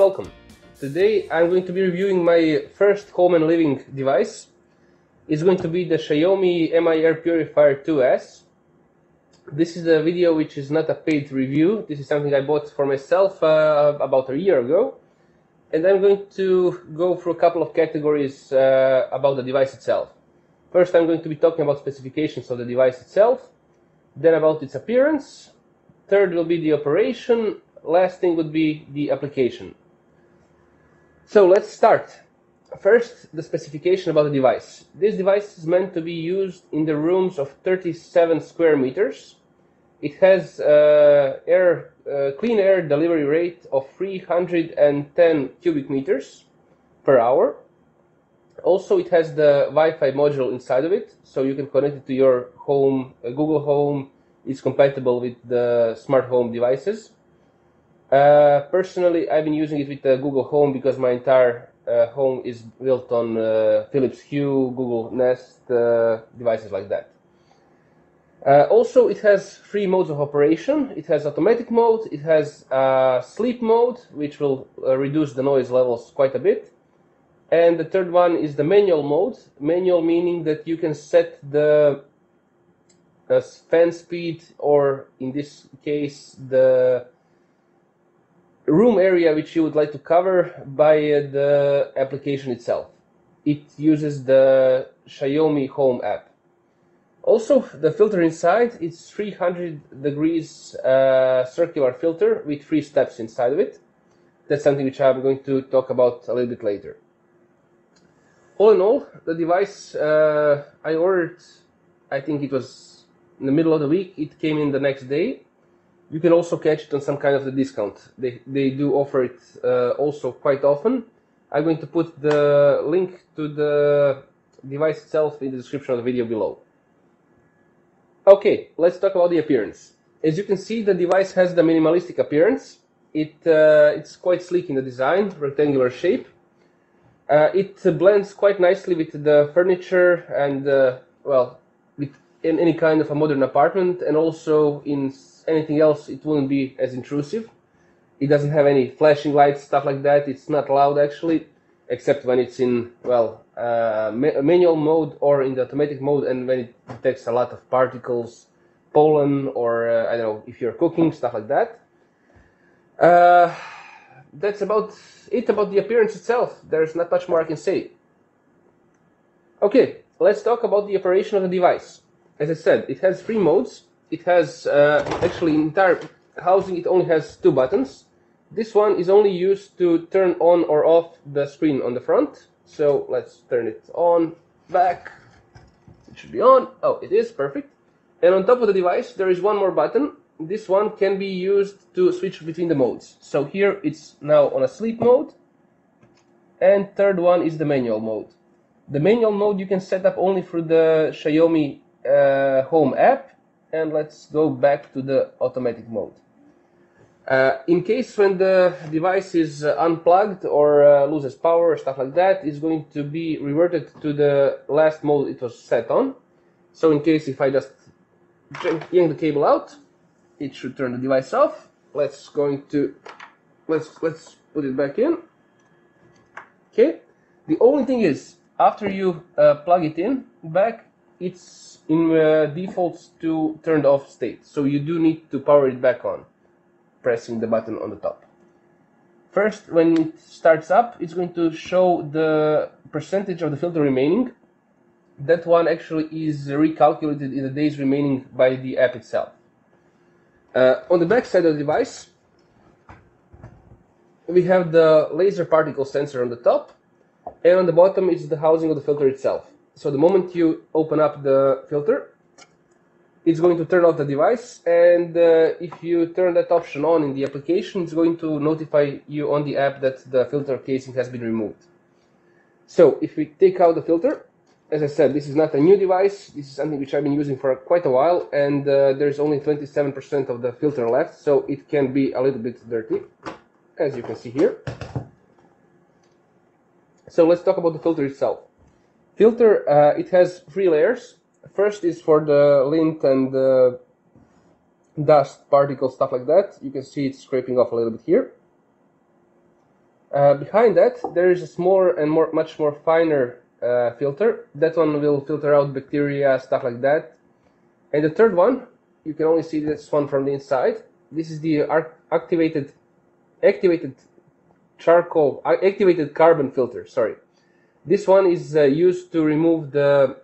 welcome. Today I'm going to be reviewing my first home and living device. It's going to be the Xiaomi Mi Air Purifier 2S. This is a video which is not a paid review. This is something I bought for myself about a year ago. And I'm going to go through a couple of categories about the device itself. First, I'm going to be talking about specifications of the device itself, then about its appearance. Third will be the operation. Last thing would be the application. So let's start. First, the specification about the device. This device is meant to be used in the rooms of 37 square meters. It has clean air delivery rate of 310 cubic meters per hour. Also, it has the Wi-Fi module inside of it, so you can connect it to your home. Google Home is compatible with the smart home devices. Personally, I've been using it with Google Home because my entire home is built on Philips Hue, Google Nest, devices like that. Also, it has 3 modes of operation. It has automatic mode, it has sleep mode, which will reduce the noise levels quite a bit. And the third one is the manual mode. Manual meaning that you can set the fan speed, or in this case, the room area which you would like to cover by the application itself. It uses the Xiaomi Home app. Also, the filter inside, it's 300 degrees circular filter with 3 steps inside of it. That's something which I'm going to talk about a little bit later. All in all, the device I ordered, I think it was in the middle of the week. It came in the next day. You can also catch it on some kind of a discount. They do offer it also quite often. I'm going to put the link to the device itself in the description of the video below. Okay, let's talk about the appearance. As you can see, the device has the minimalistic appearance. It's quite sleek in the design, rectangular shape. It blends quite nicely with the furniture and, well, with any kind of a modern apartment, and also in anything else it wouldn't be as intrusive. It doesn't have any flashing lights, stuff like that. It's not loud actually, except when it's in, well, manual mode or in the automatic mode, and when it detects a lot of particles, pollen, or I don't know, if you're cooking, stuff like that. That's about it about the appearance itself. There's not much more I can say. Okay, let's talk about the operation of the device. As I said, it has 3 modes. It has, actually, entire housing, it only has 2 buttons. This one is only used to turn on or off the screen on the front. So let's turn it on, back. It should be on. Oh, it is, perfect. And on top of the device, there is one more button. This one can be used to switch between the modes. So here it's now on a sleep mode. And third one is the manual mode. The manual mode you can set up only through the Xiaomi Home app. And let's go back to the automatic mode. In case when the device is unplugged or loses power or stuff like that, it's going to be reverted to the last mode it was set on. So in case if I just yank the cable out, it should turn the device off. Let's put it back in. Okay. The only thing is, after you plug it in back, it's in defaults to turned off state. So you do need to power it back on, pressing the button on the top. First, when it starts up, it's going to show the percentage of the filter remaining. That one actually is recalculated in the days remaining by the app itself. On the back side of the device, we have the laser particle sensor on the top, and on the bottom is the housing of the filter itself. So the moment you open up the filter, it's going to turn off the device, and if you turn that option on in the application, it's going to notify you on the app that the filter casing has been removed. So if we take out the filter, as I said, this is not a new device. This is something which I've been using for quite a while, and there's only 27% of the filter left, so it can be a little bit dirty, as you can see here. So let's talk about the filter itself. Filter, it has 3 layers. First is for the lint and dust, particles, stuff like that. You can see it's scraping off a little bit here. Behind that, there is a smaller and much more finer filter. That one will filter out bacteria, stuff like that. And the third one, you can only see this one from the inside. This is the activated carbon filter. Sorry, this one is used to remove the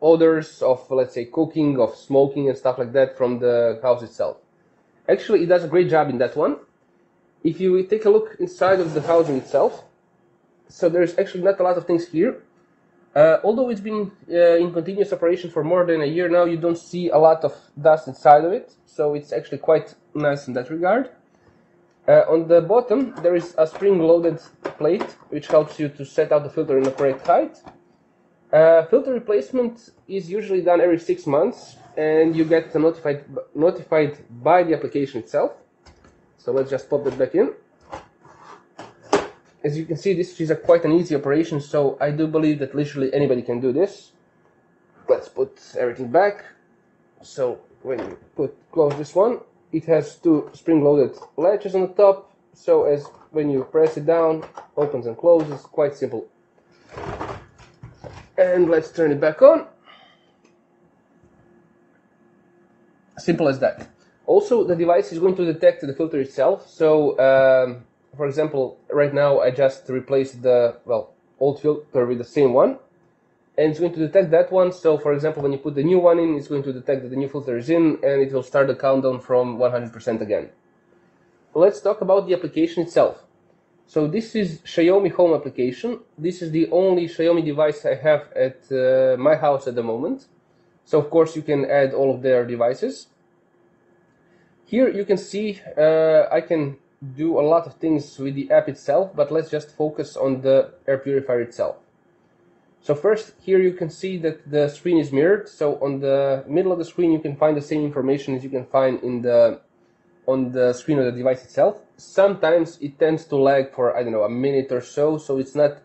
odors of, let's say, cooking, of smoking and stuff like that from the house itself. Actually, it does a great job in that one. If you take a look inside of the housing itself, so there's actually not a lot of things here. Although it's been in continuous operation for more than a year now, you don't see a lot of dust inside of it, so it's actually quite nice in that regard. On the bottom, there is a spring-loaded plate, which helps you to set out the filter in the correct height. Filter replacement is usually done every 6 months, and you get notified by the application itself. So let's just pop that back in. As you can see, this is quite an easy operation, so I do believe that literally anybody can do this. Let's put everything back. So when you close this one, it has 2 spring-loaded latches on the top, so as when you press it down, opens and closes, quite simple. And let's turn it back on. Simple as that. Also, the device is going to detect the filter itself. So, for example, right now I just replaced the old filter with the same one, and it's going to detect that one. So, for example, when you put the new one in, it's going to detect that the new filter is in, and it will start the countdown from 100% again. Let's talk about the application itself. So this is Xiaomi Home application. This is the only Xiaomi device I have at my house at the moment. So of course you can add all of their devices. Here you can see I can do a lot of things with the app itself, but let's just focus on the air purifier itself. So first, here you can see that the screen is mirrored. So on the middle of the screen you can find the same information as you can find on the screen of the device itself. Sometimes it tends to lag for, I don't know, a minute or so, so it's not,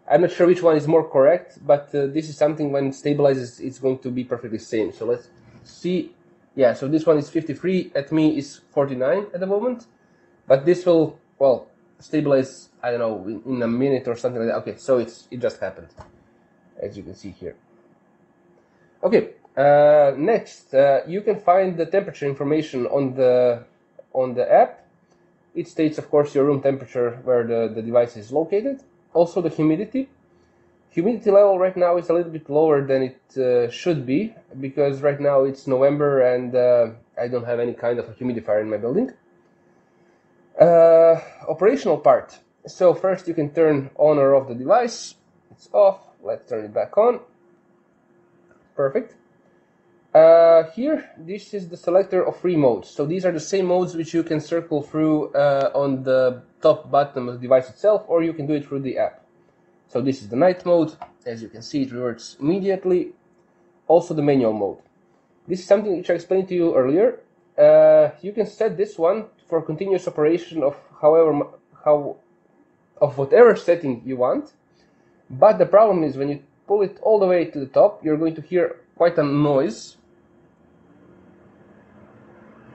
I'm not sure which one is more correct, but this is something when it stabilizes, it's going to be perfectly same. So let's see. Yeah, so this one is 53, at me is 49 at the moment, but this will, well, stabilize, I don't know, in a minute or something like that. Okay, so it just happened, as you can see here. Okay, next, you can find the temperature information on the app. It states, of course, your room temperature where the device is located. Also the humidity. Humidity level right now is a little bit lower than it should be, because right now it's November and I don't have any kind of a humidifier in my building. Operational part. So first you can turn on or off the device. It's off. Let's turn it back on. Perfect. Here, this is the selector of 3 modes. So these are the same modes which you can circle through on the top button of the device itself, or you can do it through the app. So this is the night mode. As you can see, it reverts immediately. Also the manual mode. This is something which I explained to you earlier. You can set this one for continuous operation of whatever setting you want. But the problem is when you pull it all the way to the top, you're going to hear quite a noise.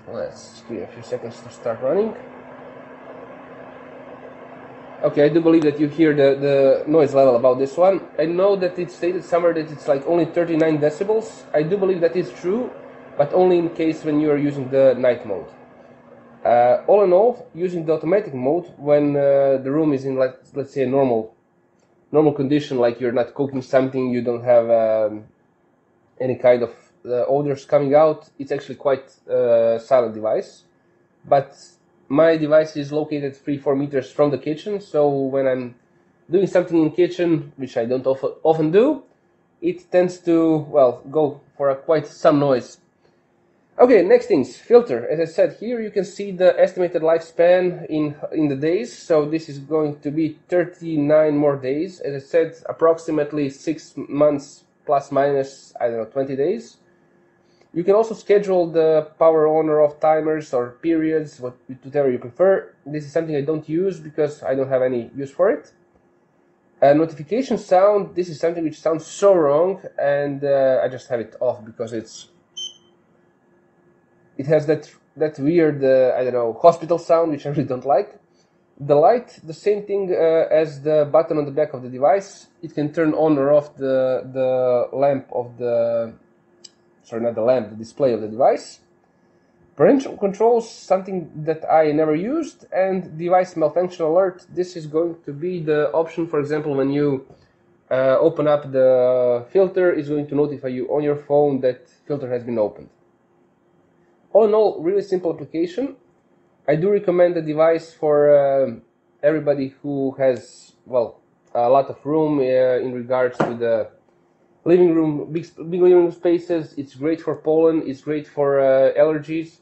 Let's give it a few seconds to start running. Okay, I do believe that you hear the noise level about this one. I know that it stated somewhere that it's like only 39 decibels. I do believe that is true, but only in case when you are using the night mode. All in all, using the automatic mode, when the room is in, let's say, a normal condition, like you're not cooking something, you don't have any kind of odors coming out, it's actually quite a silent device. But my device is located 3-4 meters from the kitchen, so when I'm doing something in the kitchen, which I don't often do, it tends to, well, go for quite some noise. Okay, next things, filter. As I said, here you can see the estimated lifespan in the days. So this is going to be 39 more days. As I said, approximately 6 months plus minus, I don't know, 20 days. You can also schedule the power on or off timers or periods, whatever you prefer. This is something I don't use because I don't have any use for it. Notification sound, this is something which sounds so wrong, and I just have it off because it has that weird, I don't know, hospital sound, which I really don't like. The light, the same thing as the button on the back of the device. It can turn on or off the lamp of the, sorry, not the lamp, the display of the device. Parental controls, something that I never used, and device malfunction alert. This is going to be the option, for example, when you open up the filter, it's going to notify you on your phone that filter has been opened. All in all, really simple application. I do recommend the device for everybody who has, well, a lot of room in regards to the living room, big living room spaces. It's great for pollen, it's great for allergies.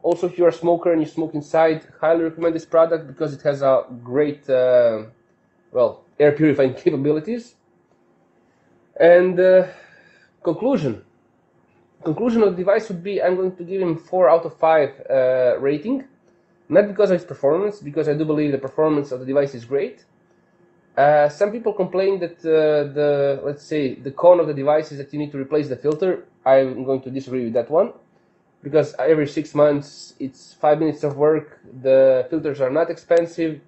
Also, if you're a smoker and you smoke inside, highly recommend this product because it has a great, well, air purifying capabilities. And conclusion of the device would be, I'm going to give him 4 out of 5 rating. Not because of its performance, because I do believe the performance of the device is great. Some people complain that let's say, the con of the device is that you need to replace the filter. I'm going to disagree with that one, because every 6 months, it's 5 minutes of work. The filters are not expensive.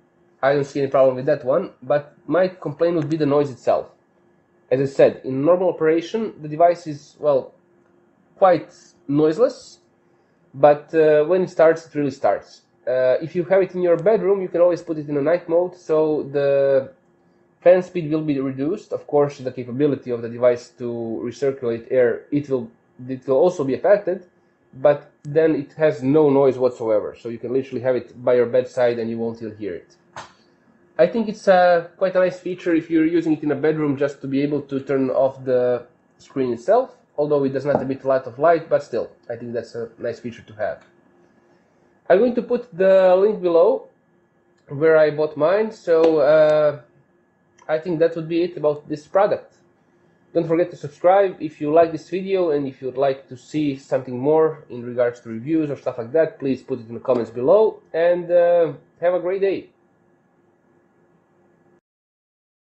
I don't see any problem with that one, but my complaint would be the noise itself. As I said, in normal operation, the device is, well, quite noiseless, but when it starts, it really starts. If you have it in your bedroom, you can always put it in a night mode, so the fan speed will be reduced. Of course, the capability of the device to recirculate air, it will also be affected, but then it has no noise whatsoever, so you can literally have it by your bedside and you won't even hear it. I think it's quite a nice feature if you're using it in a bedroom, just to be able to turn off the screen itself, although it does not emit a lot of light, but still, I think that's a nice feature to have. I'm going to put the link below where I bought mine, so I think that would be it about this product. Don't forget to subscribe if you like this video, and if you'd like to see something more in regards to reviews or stuff like that, please put it in the comments below, and have a great day.